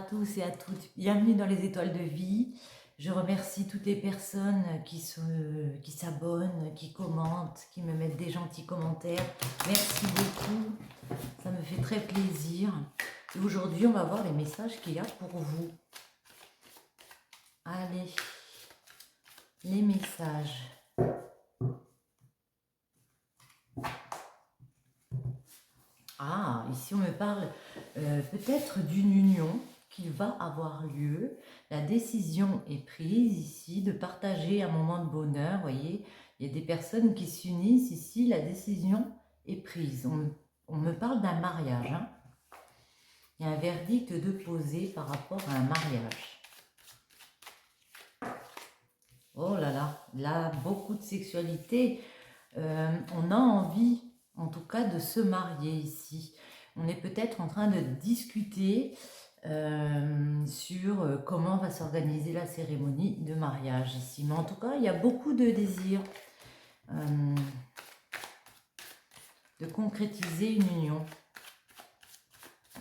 tous et à toutes, bienvenue dans les étoiles de vie. Je remercie toutes les personnes qui s'abonnent, qui commentent, qui me mettent des gentils commentaires. Merci beaucoup, ça me fait très plaisir. Et aujourd'hui, on va voir les messages qu'il y a pour vous. Allez, les messages. Ah, ici on me parle peut-être d'une union qui va avoir lieu. La décision est prise ici de partager un moment de bonheur. Vous voyez, il y a des personnes qui s'unissent ici, la décision est prise. On me parle d'un mariage. Hein. Il y a un verdict de poser par rapport à un mariage. Oh là là, beaucoup de sexualité. On a envie, en tout cas, de se marier ici. On est peut-être en train de discuter sur comment va s'organiser la cérémonie de mariage ici. Mais en tout cas, il y a beaucoup de désirs de concrétiser une union.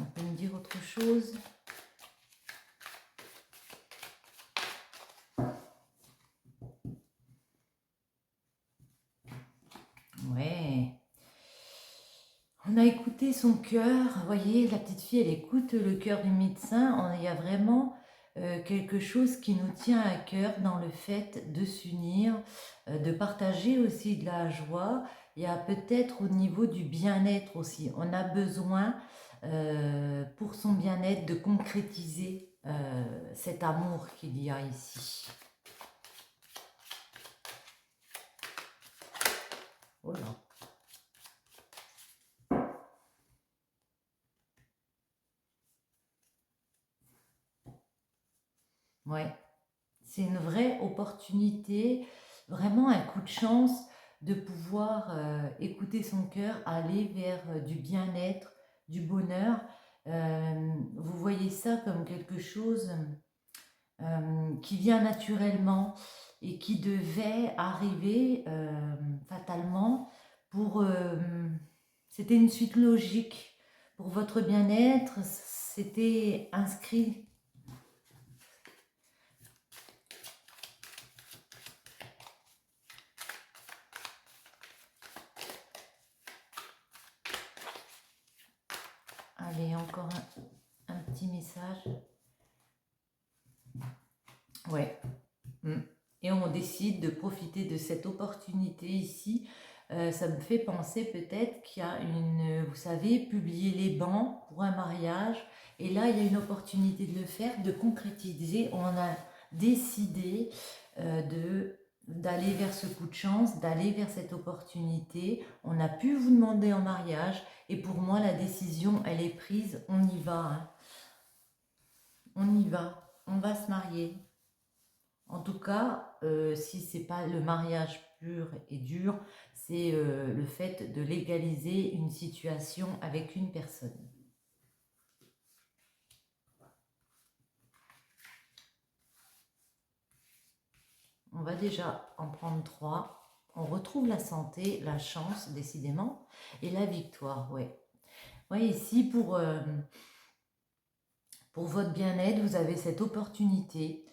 On peut me dire autre chose ? Ouais. On a écouté son cœur. Vous voyez, la petite fille, elle écoute le cœur du médecin. Il y a vraiment quelque chose qui nous tient à cœur dans le fait de s'unir, de partager aussi de la joie. Il y a peut-être au niveau du bien-être aussi. On a besoin, pour son bien-être, de concrétiser cet amour qu'il y a ici. Oh là. Ouais, c'est une vraie opportunité, vraiment un coup de chance de pouvoir écouter son cœur, aller vers du bien-être, du bonheur. Vous voyez ça comme quelque chose qui vient naturellement et qui devait arriver fatalement pour... c'était une suite logique pour votre bien-être, c'était inscrit. Allez, encore un petit message. Ouais. Et on décide de profiter de cette opportunité ici. Ça me fait penser peut-être qu'il y a une, vous savez, publier les bancs pour un mariage. Et là, il y a une opportunité de le faire, de concrétiser. On a décidé d'aller vers ce coup de chance, d'aller vers cette opportunité. On a pu vous demander en mariage. Et pour moi, la décision, elle est prise. On y va. Hein. On y va. On va se marier. En tout cas, si ce n'est pas le mariage pur et dur, c'est le fait de légaliser une situation avec une personne. On va déjà en prendre 3. On retrouve la santé, la chance, décidément, et la victoire, ouais. Oui, ici, pour votre bien-être, vous avez cette opportunité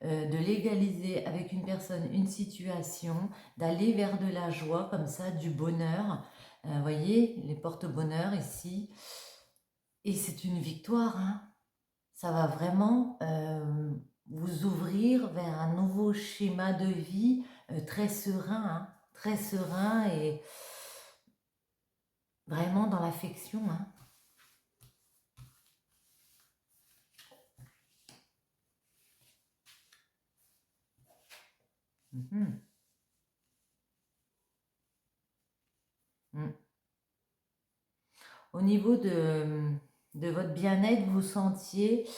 de légaliser avec une personne une situation, d'aller vers de la joie comme ça, du bonheur. Voyez, les porte-bonheur ici. Et c'est une victoire. Hein. Ça va vraiment vous ouvrir vers un nouveau schéma de vie très serein. Hein, très serein et vraiment dans l'affection. Hein. Mm-hmm. Au niveau de votre bien-être, vous sentiez,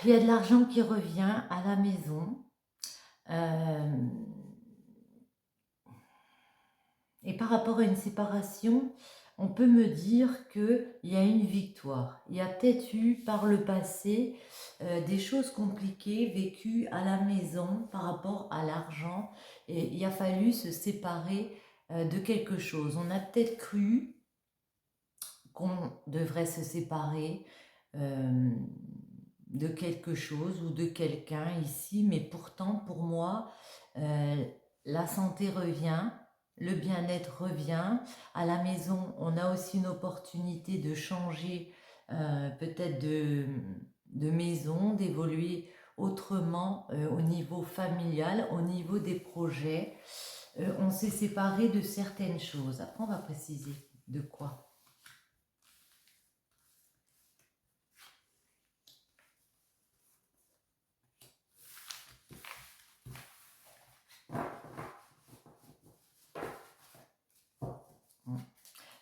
il y a de l'argent qui revient à la maison. Et par rapport à une séparation, on peut me dire qu'il y a une victoire. Il y a peut-être eu par le passé des choses compliquées vécues à la maison par rapport à l'argent. Et il a fallu se séparer de quelque chose. On a peut-être cru qu'on devrait se séparer. de quelque chose ou de quelqu'un ici, mais pourtant pour moi, la santé revient, le bien-être revient. À la maison, on a aussi une opportunité de changer peut-être de maison, d'évoluer autrement au niveau familial, au niveau des projets. On s'est séparé de certaines choses. Après, on va préciser de quoi.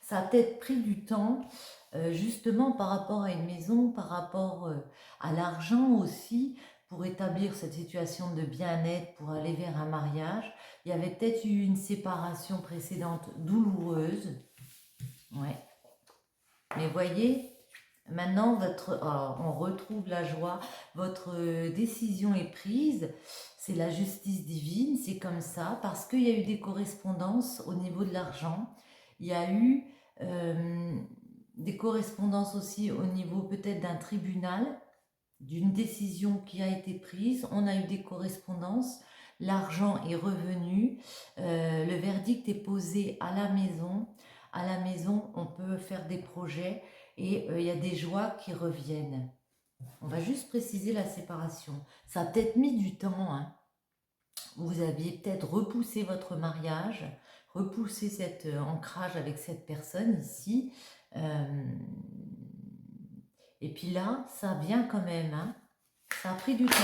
Ça a peut-être pris du temps, justement par rapport à une maison, par rapport à l'argent aussi, pour établir cette situation de bien-être, pour aller vers un mariage. Il y avait peut-être eu une séparation précédente douloureuse. Ouais. Mais voyez, maintenant, on retrouve la joie, votre décision est prise, c'est la justice divine, c'est comme ça, parce qu'il y a eu des correspondances au niveau de l'argent, il y a eu des correspondances aussi au niveau peut-être d'un tribunal, d'une décision qui a été prise, on a eu des correspondances, l'argent est revenu, le verdict est posé à la maison. À la maison, on peut faire des projets et il y a des joies qui reviennent. On va juste préciser la séparation. Ça a peut-être mis du temps, hein. Vous aviez peut-être repoussé votre mariage, repoussé cet ancrage avec cette personne ici. Et puis là, ça vient quand même, hein. Ça a pris du temps.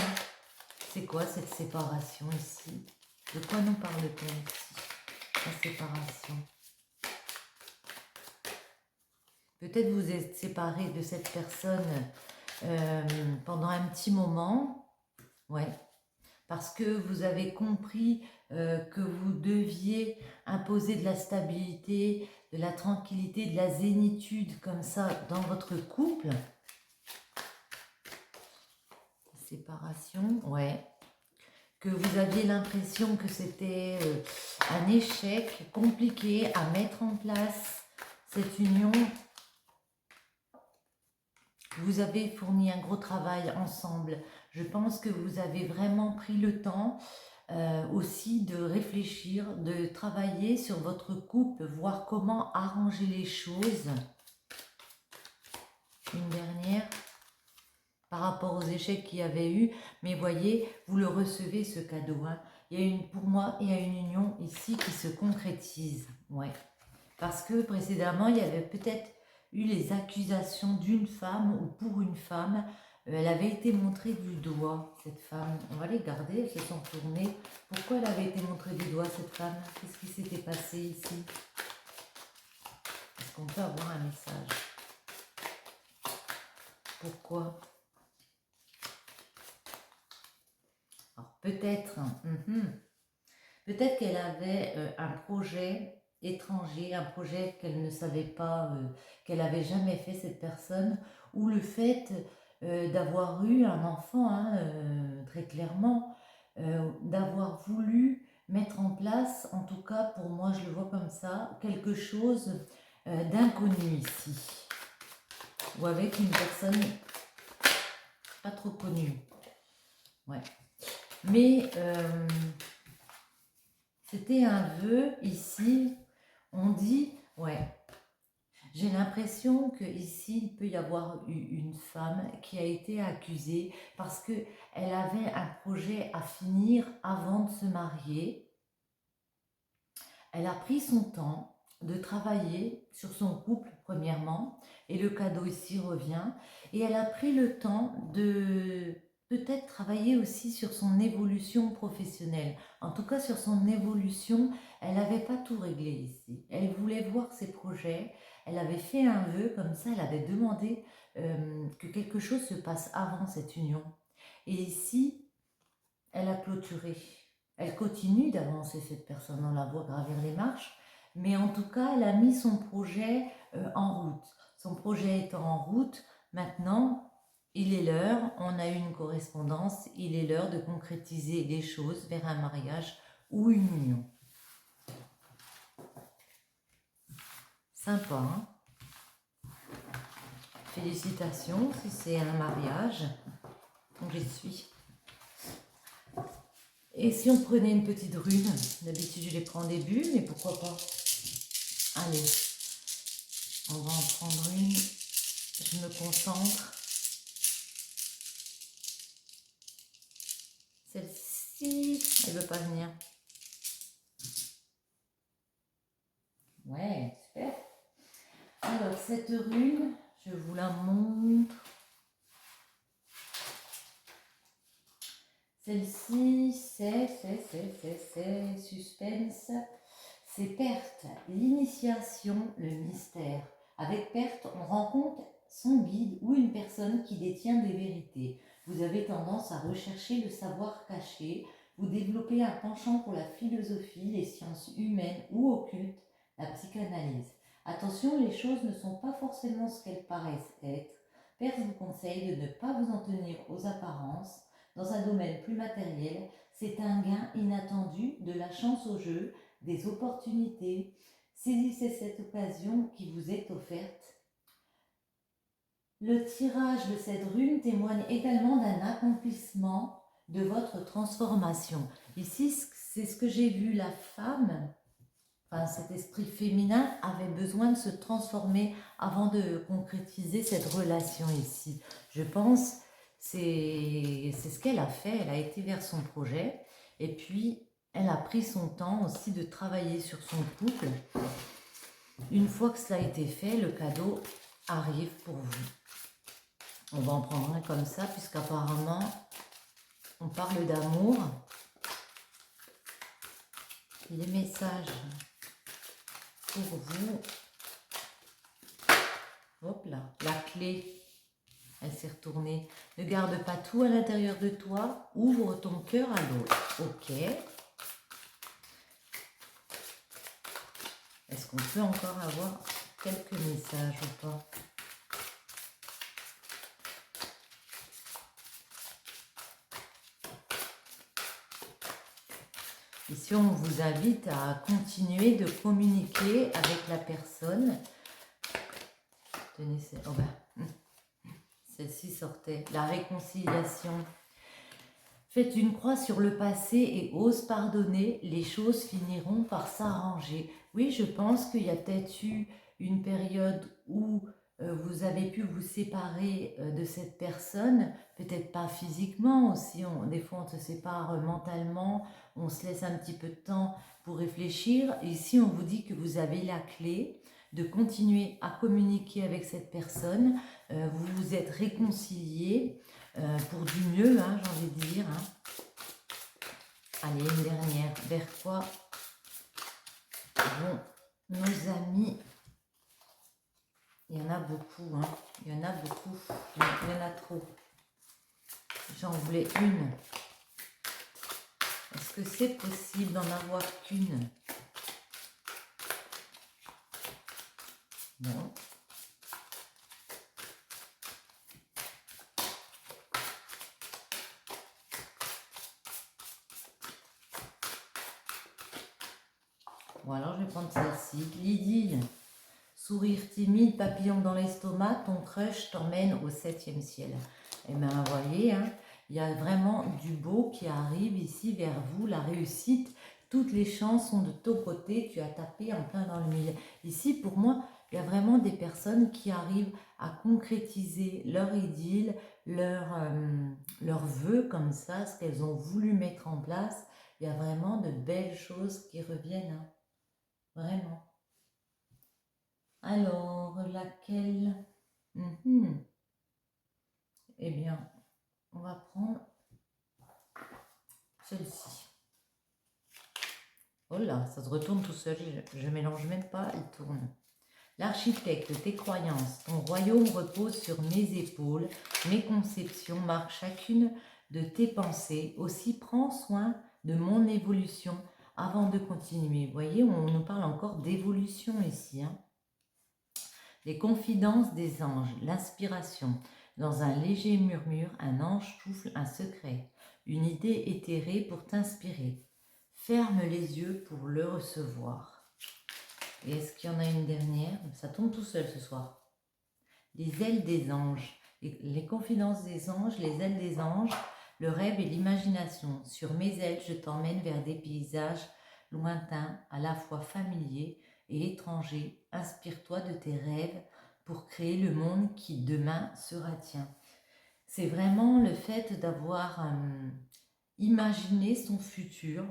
C'est quoi cette séparation ici? De quoi nous parle-t-on ici? La séparation. Peut-être vous êtes séparé de cette personne pendant un petit moment. Ouais. Parce que vous avez compris que vous deviez imposer de la stabilité, de la tranquillité, de la zénitude comme ça dans votre couple. Séparation, ouais. Que vous aviez l'impression que c'était un échec compliqué à mettre en place, cette union. Vous avez fourni un gros travail ensemble. Je pense que vous avez vraiment pris le temps aussi de réfléchir, de travailler sur votre couple, voir comment arranger les choses. Une dernière, par rapport aux échecs qu'il y avait eu, mais voyez, vous le recevez ce cadeau. Hein. Il y a pour moi, il y a une union ici qui se concrétise. Ouais. Parce que précédemment, il y avait peut-être eu les accusations d'une femme ou pour une femme. Elle avait été montrée du doigt, cette femme. On va les garder, elles se sont tournées. Pourquoi elle avait été montrée du doigt, cette femme? Qu'est-ce qui s'était passé ici? Est-ce qu'on peut avoir un message? Pourquoi? Alors peut-être, peut-être qu'elle avait un projet étranger, un projet qu'elle ne savait pas, qu'elle n'avait jamais fait cette personne, ou le fait d'avoir eu un enfant, hein, très clairement, d'avoir voulu mettre en place, en tout cas pour moi je le vois comme ça, quelque chose d'inconnu ici, ou avec une personne pas trop connue. Ouais. Mais c'était un vœu ici, on dit, ouais, j'ai l'impression qu'ici, il peut y avoir eu une femme qui a été accusée parce qu'elle avait un projet à finir avant de se marier. Elle a pris son temps de travailler sur son couple, premièrement, et le cadeau ici revient. Et elle a pris le temps de peut-être travailler aussi sur son évolution professionnelle. En tout cas, sur son évolution, elle n'avait pas tout réglé ici. Elle voulait voir ses projets. Elle avait fait un vœu comme ça. Elle avait demandé que quelque chose se passe avant cette union. Et ici, elle a clôturé. Elle continue d'avancer, cette personne. On la voit gravir les marches. Mais en tout cas, elle a mis son projet en route. Son projet étant en route, maintenant, il est l'heure, on a eu une correspondance, il est l'heure de concrétiser les choses vers un mariage ou une union. Sympa, hein? félicitations si c'est un mariage. Donc j'y suis. Et si on prenait une petite rune, d'habitude je les prends au début, mais pourquoi pas? Allez, on va en prendre une. Je me concentre. Celle-ci, elle ne veut pas venir. Ouais, super. Alors, cette rune, je vous la montre. Celle-ci, c'est suspense. C'est perte, l'initiation, le mystère. Avec perte, on rencontre son guide ou une personne qui détient des vérités. Vous avez tendance à rechercher le savoir caché. Vous développez un penchant pour la philosophie, les sciences humaines ou occultes, la psychanalyse. Attention, les choses ne sont pas forcément ce qu'elles paraissent être. Perse vous conseille de ne pas vous en tenir aux apparences. Dans un domaine plus matériel, c'est un gain inattendu, de la chance au jeu, des opportunités. Saisissez cette occasion qui vous est offerte. Le tirage de cette rune témoigne également d'un accomplissement de votre transformation. Ici, c'est ce que j'ai vu, la femme, enfin cet esprit féminin avait besoin de se transformer avant de concrétiser cette relation ici. Je pense c'est ce qu'elle a fait, elle a été vers son projet et puis elle a pris son temps aussi de travailler sur son couple. Une fois que cela a été fait, le cadeau arrive pour vous. On va en prendre un comme ça, puisqu'apparemment, on parle d'amour. Les messages pour vous. Hop là, la clé, elle s'est retournée. Ne garde pas tout à l'intérieur de toi, ouvre ton cœur à l'autre. Ok. Est-ce qu'on peut encore avoir quelques messages ou pas? Ici, on vous invite à continuer de communiquer avec la personne. Tenez, oh ben, celle-ci sortait. La réconciliation. Faites une croix sur le passé et ose pardonner. Les choses finiront par s'arranger. Oui, je pense qu'il y a peut-être eu une période où vous avez pu vous séparer de cette personne, peut-être pas physiquement aussi, des fois on se sépare mentalement, on se laisse un petit peu de temps pour réfléchir. Ici, on vous dit que vous avez la clé de continuer à communiquer avec cette personne, vous vous êtes réconciliés pour du mieux, hein, j'ai envie de dire. Hein. Allez, une dernière. Vers quoi vont nos amis? Il y en a beaucoup, hein. Il y en a beaucoup. Il y en a trop. J'en voulais une. Est-ce que c'est possible d'en avoir qu'une? Non. Bon, alors je vais prendre celle-ci. Lydie. Sourire timide, papillon dans l'estomac, ton crush t'emmène au 7e ciel. Et bien, vous voyez, hein, il y a vraiment du beau qui arrive ici vers vous, la réussite. Toutes les chances sont de ton côté, tu as tapé en plein dans le mille. Ici, pour moi, il y a vraiment des personnes qui arrivent à concrétiser leur idylle, leurs vœux comme ça, ce qu'elles ont voulu mettre en place. Il y a vraiment de belles choses qui reviennent, hein, vraiment. Alors, laquelle? Eh bien, on va prendre celle-ci. Oh là, ça se retourne tout seul, je ne mélange même pas, il tourne. L'architecte de tes croyances, ton royaume repose sur mes épaules, mes conceptions marquent chacune de tes pensées. Aussi, prends soin de mon évolution avant de continuer. Vous voyez, on nous parle encore d'évolution ici, hein. Les confidences des anges, l'inspiration. Dans un léger murmure, un ange souffle un secret, une idée éthérée pour t'inspirer. Ferme les yeux pour le recevoir. Et est-ce qu'il y en a une dernière? Ça tombe tout seul ce soir. les ailes des anges, les confidences des anges, les ailes des anges, le rêve et l'imagination. Sur mes ailes, je t'emmène vers des paysages lointains, à la fois familiers et étrangers. Inspire-toi de tes rêves pour créer le monde qui demain sera tien. C'est vraiment le fait d'avoir imaginé son futur,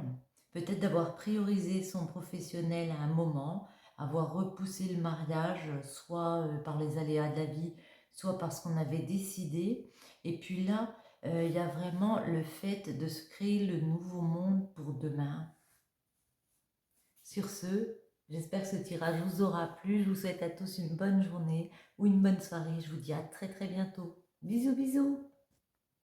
peut-être d'avoir priorisé son professionnel à un moment, avoir repoussé le mariage, soit par les aléas de la vie, soit parce qu'on avait décidé. Et puis là, il y a vraiment le fait de se créer le nouveau monde pour demain. Sur ce, j'espère que ce tirage vous aura plu. Je vous souhaite à tous une bonne journée ou une bonne soirée. Je vous dis à très très bientôt. Bisous bisous.